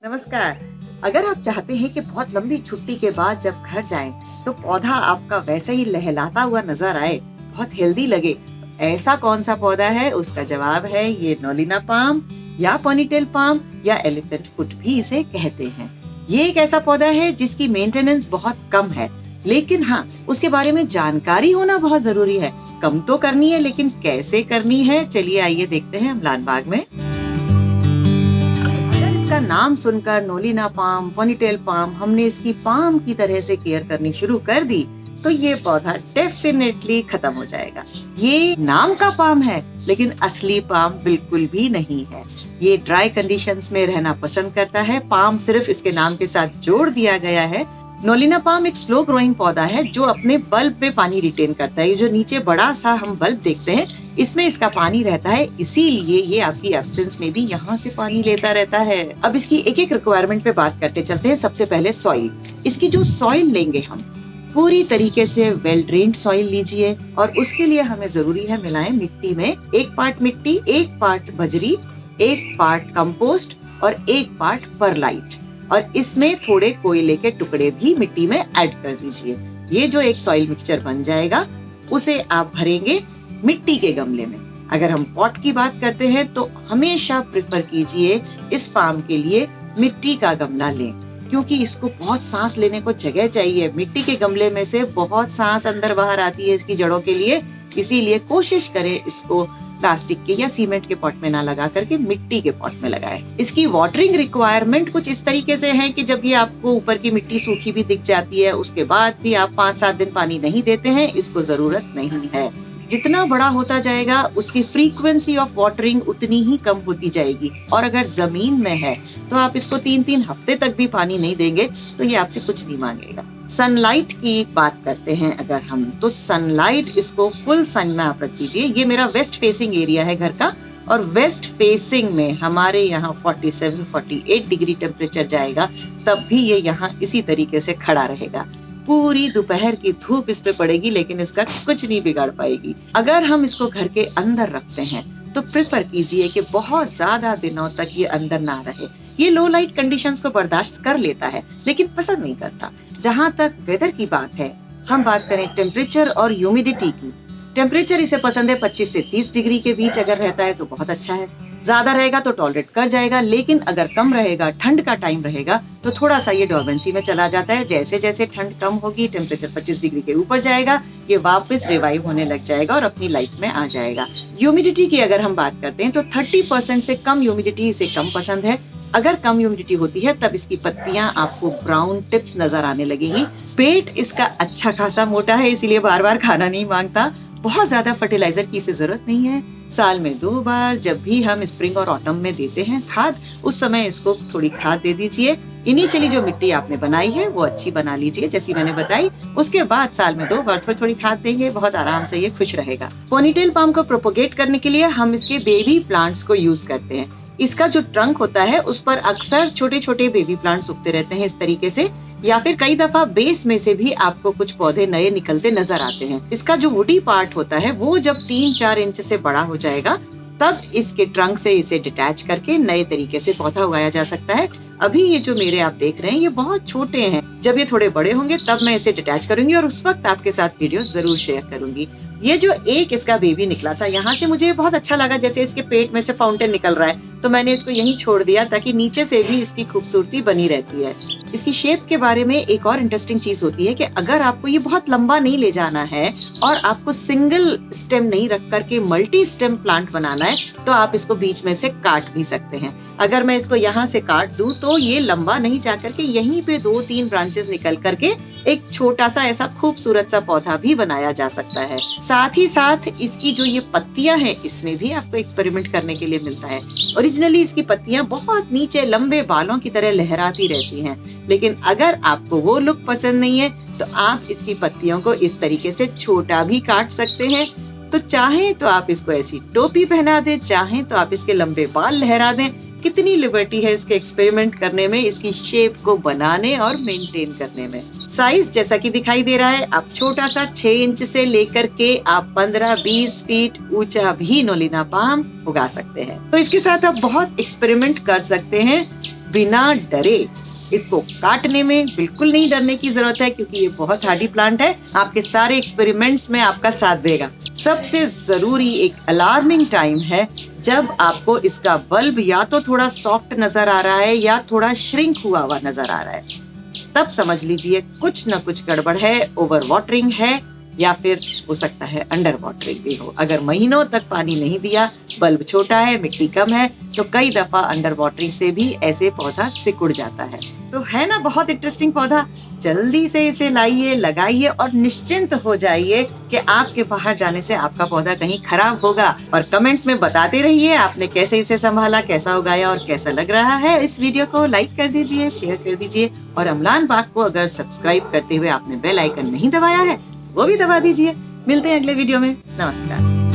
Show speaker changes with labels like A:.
A: नमस्कार। अगर आप चाहते हैं कि बहुत लंबी छुट्टी के बाद जब घर जाएं, तो पौधा आपका वैसे ही लहलाता हुआ नजर आए, बहुत हेल्दी लगे, ऐसा कौन सा पौधा है? उसका जवाब है ये नोलिना पाम या पोनीटेल पाम या एलिफेंट फुट भी इसे कहते हैं। ये एक ऐसा पौधा है जिसकी मेंटेनेंस बहुत कम है, लेकिन हाँ, उसके बारे में जानकारी होना बहुत जरूरी है। कम तो करनी है, लेकिन कैसे करनी है, चलिए आइए देखते हैं अम्लान बाग में। अगर इसका नाम सुनकर नोलिना पाम, पोनीटेल पाम, हमने इसकी पाम की तरह से केयर करनी शुरू कर दी, तो ये पौधा डेफिनेटली खत्म हो जाएगा। ये नाम का पाम है, लेकिन असली पाम बिल्कुल भी नहीं है। ये ड्राई कंडीशंस में रहना पसंद करता है। पाम सिर्फ इसके नाम के साथ जोड़ दिया गया है। नोलिना पाम एक स्लो ग्रोइंग पौधा है जो अपने बल्ब में पानी रिटेन करता है। ये जो नीचे बड़ा सा हम बल्ब देखते हैं, इसमें इसका पानी रहता है, इसीलिए ये आपकी एब्सेंस में भी यहाँ से पानी लेता रहता है। अब इसकी एक एक रिक्वायरमेंट पे बात करते चलते हैं। सबसे पहले सॉइल। इसकी जो सॉइल लेंगे हम, पूरी तरीके से वेल ड्रेन्ड सॉइल लीजिए, और उसके लिए हमें जरूरी है मिलाएं मिट्टी में 1 पार्ट मिट्टी, 1 पार्ट बजरी, 1 पार्ट कंपोस्ट और 1 पार्ट परलाइट, और इसमें थोड़े कोयले के टुकड़े भी मिट्टी में ऐड कर दीजिए। ये जो एक सॉइल मिक्सचर बन जाएगा, उसे आप भरेंगे मिट्टी के गमले में। अगर हम पॉट की बात करते हैं तो हमेशा प्रेफर कीजिए इस पाम के लिए मिट्टी का गमला लें, क्योंकि इसको बहुत सांस लेने को जगह चाहिए। मिट्टी के गमले में से बहुत सांस अंदर बाहर आती है इसकी जड़ों के लिए, इसीलिए कोशिश करें इसको प्लास्टिक के या सीमेंट के पॉट में ना लगा करके मिट्टी के पॉट में लगाएं। इसकी वाटरिंग रिक्वायरमेंट कुछ इस तरीके से है कि जब ये आपको ऊपर की मिट्टी सूखी भी दिख जाती है, उसके बाद भी आप 5-7 दिन पानी नहीं देते हैं, इसको जरूरत नहीं है। जितना बड़ा होता जाएगा उसकी फ्रीक्वेंसी ऑफ वाटरिंग उतनी ही कम होती जाएगी, और अगर जमीन में है तो आप इसको 3-3 हफ्ते तक भी पानी नहीं देंगे तो ये आपसे कुछ नहीं मांगेगा। सनलाइट की बात करते हैं अगर हम, तो सनलाइट इसको फुल सन में आप रख दीजिए। ये मेरा वेस्ट फेसिंग एरिया है घर का, और वेस्ट फेसिंग में हमारे यहाँ 47-48 डिग्री टेम्परेचर जाएगा, तब भी ये यहाँ इसी तरीके से खड़ा रहेगा। पूरी दोपहर की धूप इस पे पड़ेगी, लेकिन इसका कुछ नहीं बिगाड़ पाएगी। अगर हम इसको घर के अंदर रखते हैं तो प्रेफर कीजिए कि बहुत ज्यादा दिनों तक ये अंदर ना रहे। ये लो लाइट कंडीशंस को बर्दाश्त कर लेता है, लेकिन पसंद नहीं करता। जहाँ तक वेदर की बात है, हम बात करें टेम्परेचर और ह्यूमिडिटी की। टेम्परेचर इसे पसंद है 25 से 30 डिग्री के बीच अगर रहता है तो बहुत अच्छा है। ज्यादा रहेगा तो टॉलरेट कर जाएगा, लेकिन अगर कम रहेगा, ठंड का टाइम रहेगा, तो थोड़ा सा ये डोरमेंसी में चला जाता है। जैसे जैसे ठंड कम होगी, टेम्परेचर 25 डिग्री के ऊपर जाएगा, ये वापस रिवाइव होने लग जाएगा और अपनी लाइफ में आ जाएगा। ह्यूमिडिटी की अगर हम बात करते हैं तो 30% से कम ह्यूमिडिटी इसे कम पसंद है। अगर कम ह्यूमिडिटी होती है तब इसकी पत्तियां आपको ब्राउन टिप्स नजर आने लगेंगी। पेट इसका अच्छा खासा मोटा है, इसीलिए बार बार खाना नहीं मांगता। बहुत ज्यादा फर्टिलाइजर की इसे जरूरत नहीं है। साल में 2 बार जब भी हम स्प्रिंग और ऑटम में देते हैं खाद, उस समय इसको थोड़ी खाद दे दीजिए। इनिशियली जो मिट्टी आपने बनाई है वो अच्छी बना लीजिए जैसी मैंने बताई, उसके बाद साल में 2 बार थोड़ी थोड़ी खाद देंगे, बहुत आराम से ये खुश रहेगा। पोनीटेल पाम को प्रोपोगेट करने के लिए हम इसके बेबी प्लांट्स को यूज करते हैं। इसका जो ट्रंक होता है उस पर अक्सर छोटे छोटे बेबी प्लांट्स उगते रहते हैं इस तरीके से, या फिर कई दफा बेस में से भी आपको कुछ पौधे नए निकलते नजर आते हैं। इसका जो वुडी पार्ट होता है वो जब 3-4 इंच से बड़ा हो जाएगा, तब इसके ट्रंक से इसे डिटैच करके नए तरीके से पौधा उगाया जा सकता है। अभी ये जो मेरे आप देख रहे हैं ये बहुत छोटे हैं, जब ये थोड़े बड़े होंगे तब मैं इसे डिटैच करूंगी और उस वक्त आपके साथ वीडियो जरूर शेयर करूंगी। ये जो एक इसका बेबी निकला था, यहाँ से मुझे बहुत अच्छा लगा, जैसे इसके पेट में से फाउंटेन निकल रहा है, तो मैंने इसको यहीं छोड़ दिया ताकि नीचे से भी इसकी खूबसूरती बनी रहती है। इसकी शेप के बारे में एक और इंटरेस्टिंग चीज होती है कि अगर आपको ये बहुत लंबा नहीं ले जाना है और आपको सिंगल स्टेम नहीं रख करके मल्टी स्टेम प्लांट बनाना है, तो आप इसको बीच में से काट भी सकते हैं। अगर मैं इसको यहाँ से काट दूं तो ये लंबा नहीं जा करके यहीं पे 2-3 ब्रांचेस निकल करके एक छोटा सा ऐसा खूबसूरत सा पौधा भी बनाया जा सकता है। साथ ही साथ इसकी जो ये पत्तियां हैं, इसमें भी आपको एक्सपेरिमेंट करने के लिए मिलता है। ओरिजिनली इसकी पत्तियां बहुत नीचे लंबे बालों की तरह लहराती रहती हैं, लेकिन अगर आपको वो लुक पसंद नहीं है तो आप इसकी पत्तियों को इस तरीके से छोटा भी काट सकते हैं। तो चाहे तो आप इसको ऐसी टोपी पहना दें, चाहे तो आप इसके लंबे बाल लहरा दें। कितनी लिबर्टी है इसके एक्सपेरिमेंट करने में, इसकी शेप को बनाने और मेंटेन करने में। साइज जैसा कि दिखाई दे रहा है, आप छोटा सा 6 इंच से लेकर के आप 15-20 फीट ऊंचा भी नोलिना पाम उगा सकते हैं। तो इसके साथ आप बहुत एक्सपेरिमेंट कर सकते हैं। बिना डरे। इसको काटने में बिल्कुल नहीं डरने की जरूरत है क्योंकि ये बहुत हार्डी प्लांट है, आपके सारे एक्सपेरिमेंट्स में आपका साथ देगा। सबसे जरूरी एक अलार्मिंग टाइम है जब आपको इसका बल्ब या तो थोड़ा सॉफ्ट नजर आ रहा है या थोड़ा श्रिंक हुआ हुआ नजर आ रहा है, तब समझ लीजिए कुछ न कुछ गड़बड़ है, ओवर वाटरिंग है या फिर हो सकता है अंडर वाटरिंग भी हो। अगर महीनों तक पानी नहीं दिया, बल्ब छोटा है, मिट्टी कम है, तो कई दफा अंडर वाटरिंग से भी ऐसे पौधा सिकुड़ जाता है। तो है ना बहुत इंटरेस्टिंग पौधा। जल्दी से इसे लाइए, लगाइए और निश्चिंत हो जाइए कि आपके बाहर जाने से आपका पौधा कहीं खराब होगा। और कमेंट में बताते रहिए आपने कैसे इसे संभाला, कैसा उगाया और कैसा लग रहा है। इस वीडियो को लाइक कर दीजिए, शेयर कर दीजिए और अम्लान बाग को अगर सब्सक्राइब करते हुए आपने बेल आइकन नहीं दबाया है वो भी दबा दीजिए। मिलते हैं अगले वीडियो में। नमस्कार।